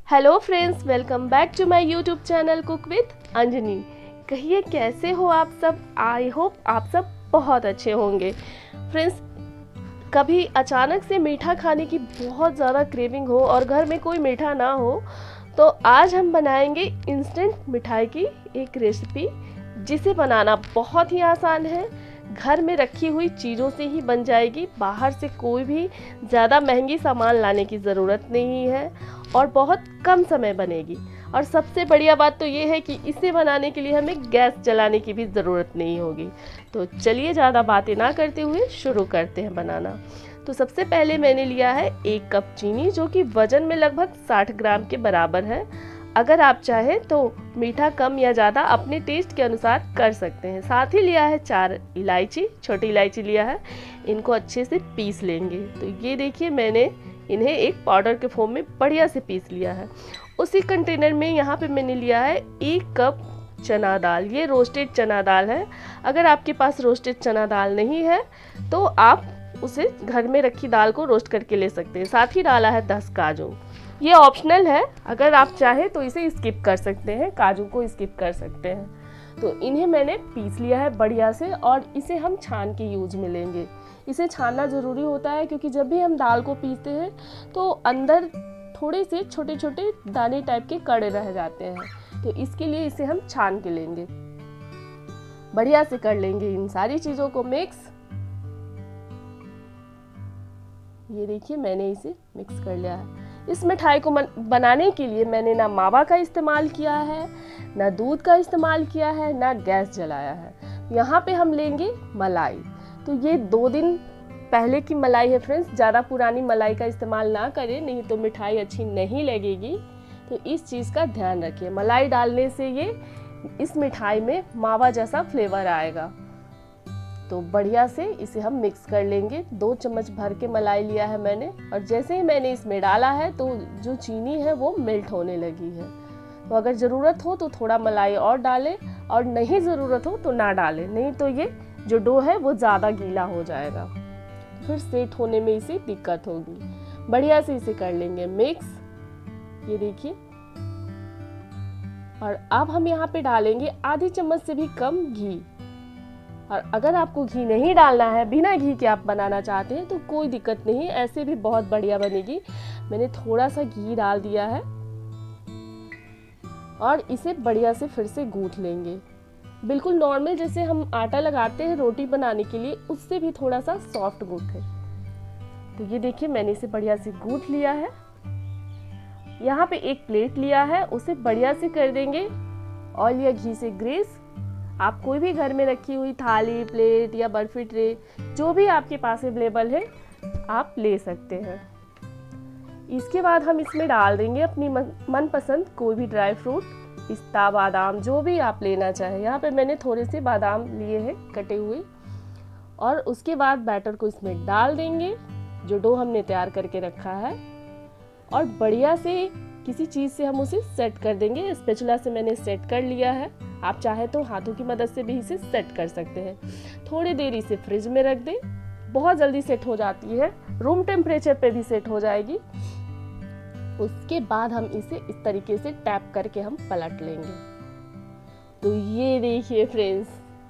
Hello friends, welcome back to my YouTube channel cook with Anjani. कहिए कैसे हो आप सब। आई होप आप सब बहुत अच्छे होंगे। फ्रेंड्स, कभी अचानक से मीठा खाने की बहुत ज़्यादा क्रेविंग हो और घर में कोई मीठा ना हो, तो आज हम बनाएंगे इंस्टेंट मिठाई की एक रेसिपी, जिसे बनाना बहुत ही आसान है। घर में रखी हुई चीज़ों से ही बन जाएगी, बाहर से कोई भी ज़्यादा महंगी सामान लाने की ज़रूरत नहीं है और बहुत कम समय बनेगी। और सबसे बढ़िया बात तो ये है कि इसे बनाने के लिए हमें गैस जलाने की भी ज़रूरत नहीं होगी। तो चलिए ज़्यादा बातें ना करते हुए शुरू करते हैं बनाना। तो सबसे पहले मैंने लिया है 1 कप चीनी, जो कि वज़न में लगभग 60 ग्राम के बराबर है। अगर आप चाहें तो मीठा कम या ज़्यादा अपने टेस्ट के अनुसार कर सकते हैं। साथ ही लिया है 4 इलायची, छोटी इलायची लिया है। इनको अच्छे से पीस लेंगे। तो ये देखिए, मैंने इन्हें एक पाउडर के फॉर्म में बढ़िया से पीस लिया है। उसी कंटेनर में यहाँ पे मैंने लिया है 1 कप चना दाल। ये रोस्टेड चना दाल है। अगर आपके पास रोस्टेड चना दाल नहीं है तो आप उसे घर में रखी दाल को रोस्ट करके ले सकते हैं। साथ ही डाला है 10 काजू। ये ऑप्शनल है, अगर आप चाहें तो इसे स्किप कर सकते हैं, काजू को स्किप कर सकते हैं। तो इन्हें मैंने पीस लिया है बढ़िया से और इसे हम छान के यूज में लेंगे। इसे छानना ज़रूरी होता है क्योंकि जब भी हम दाल को पीसते हैं तो अंदर थोड़े से छोटे छोटे दाने टाइप के कड़े रह जाते हैं। तो इसके लिए इसे हम छान के लेंगे, बढ़िया से कर लेंगे इन सारी चीज़ों को मिक्स। ये देखिए, मैंने इसे मिक्स कर लिया है। इस मिठाई को बनाने के लिए मैंने ना मावा का इस्तेमाल किया है, ना दूध का इस्तेमाल किया है, ना गैस जलाया है। यहाँ पे हम लेंगे मलाई। तो ये 2 दिन पहले की मलाई है फ्रेंड्स, ज़्यादा पुरानी मलाई का इस्तेमाल ना करें, नहीं तो मिठाई अच्छी नहीं लगेगी। तो इस चीज़ का ध्यान रखिए, मलाई डालने से ये इस मिठाई में मावा जैसा फ्लेवर आएगा। तो बढ़िया से इसे हम मिक्स कर लेंगे। 2 चम्मच भर के मलाई लिया है मैंने, और जैसे ही मैंने इसमें डाला है तो जो चीनी है वो मेल्ट होने लगी है। तो अगर ज़रूरत हो तो थोड़ा मलाई और डालें, और नहीं ज़रूरत हो तो ना डालें, नहीं तो ये जो डो है वो ज़्यादा गीला हो जाएगा, फिर सेट होने में इसे दिक्कत होगी। बढ़िया से इसे कर लेंगे मिक्स। ये देखिए, और अब हम यहाँ पे डालेंगे आधी चम्मच से भी कम घी। और अगर आपको घी नहीं डालना है, बिना घी के आप बनाना चाहते हैं तो कोई दिक्कत नहीं, ऐसे भी बहुत बढ़िया बनेगी। मैंने थोड़ा सा घी डाल दिया है और इसे बढ़िया से फिर से गूंथ लेंगे। बिल्कुल नॉर्मल जैसे हम आटा लगाते हैं रोटी बनाने के लिए, उससे भी थोड़ा सा सॉफ्ट गूंथे। तो ये देखिए, मैंने इसे बढ़िया से गूंथ लिया है। यहाँ पे एक प्लेट लिया है, उसे बढ़िया से कर देंगे ऑयल या घी से ग्रीस। आप कोई भी घर में रखी हुई थाली, प्लेट या बर्फी ट्रे, जो भी आपके पास अवेलेबल है, आप ले सकते हैं। इसके बाद हम इसमें डाल देंगे अपनी मनपसंद कोई भी ड्राई फ्रूट, पिस्ता, बादाम, जो भी आप लेना चाहें। यहाँ पे मैंने थोड़े से बादाम लिए हैं कटे हुए। और उसके बाद बैटर को इसमें डाल देंगे, जो डो हमने तैयार करके रखा है, और बढ़िया से किसी चीज़ से हम उसे सेट कर देंगे। स्पैचुला से मैंने सेट कर लिया है, आप चाहे तो हाथों की मदद से भी इसे सेट कर सकते हैं। थोड़ी देर इसे फ्रिज में रख दें, बहुत जल्दी सेट हो जाती है, रूम टेम्परेचर पे भी सेट हो जाएगी। उसके बाद हम इसे इस तरीके से टैप करके हम पलट लेंगे। तो ये देखिए फ्रेंड्स,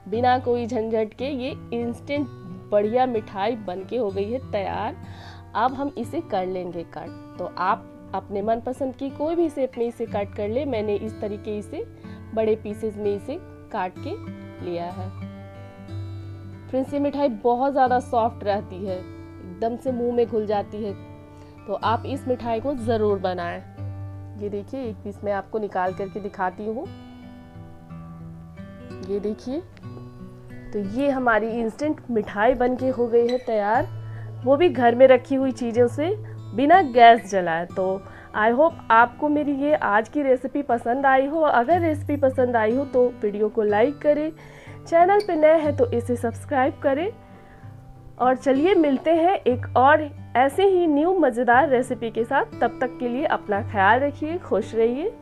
बिना कोई झंझट के ये इंस्टेंट बढ़िया मिठाई बनके हो गई है तैयार। अब हम इसे कर लेंगे कट। तो आप अपने मनपसंद की कोई भी शेप में इसे कट कर ले। मैंने इस तरीके से बड़े पीसेस में इसे काट के लिया है। फ्रेंड्स, ये मिठाई बहुत ज़्यादा सॉफ्ट रहती है, एकदम से मुंह में घुल जाती है। तो आप इस मिठाई को ज़रूर बनाएं। ये देखिए, एक पीस मैं आपको निकाल करके दिखाती हूँ। ये देखिए, तो ये हमारी इंस्टेंट मिठाई बनके हो गई है तैयार, वो भी घर में रखी हुई चीज़ों से, बिना गैस जलाए। तो आई होप आपको मेरी ये आज की रेसिपी पसंद आई हो। अगर रेसिपी पसंद आई हो तो वीडियो को लाइक करें, चैनल पे नए हैं तो इसे सब्सक्राइब करें। और चलिए मिलते हैं एक और ऐसे ही न्यू मज़ेदार रेसिपी के साथ। तब तक के लिए अपना ख्याल रखिए, खुश रहिए।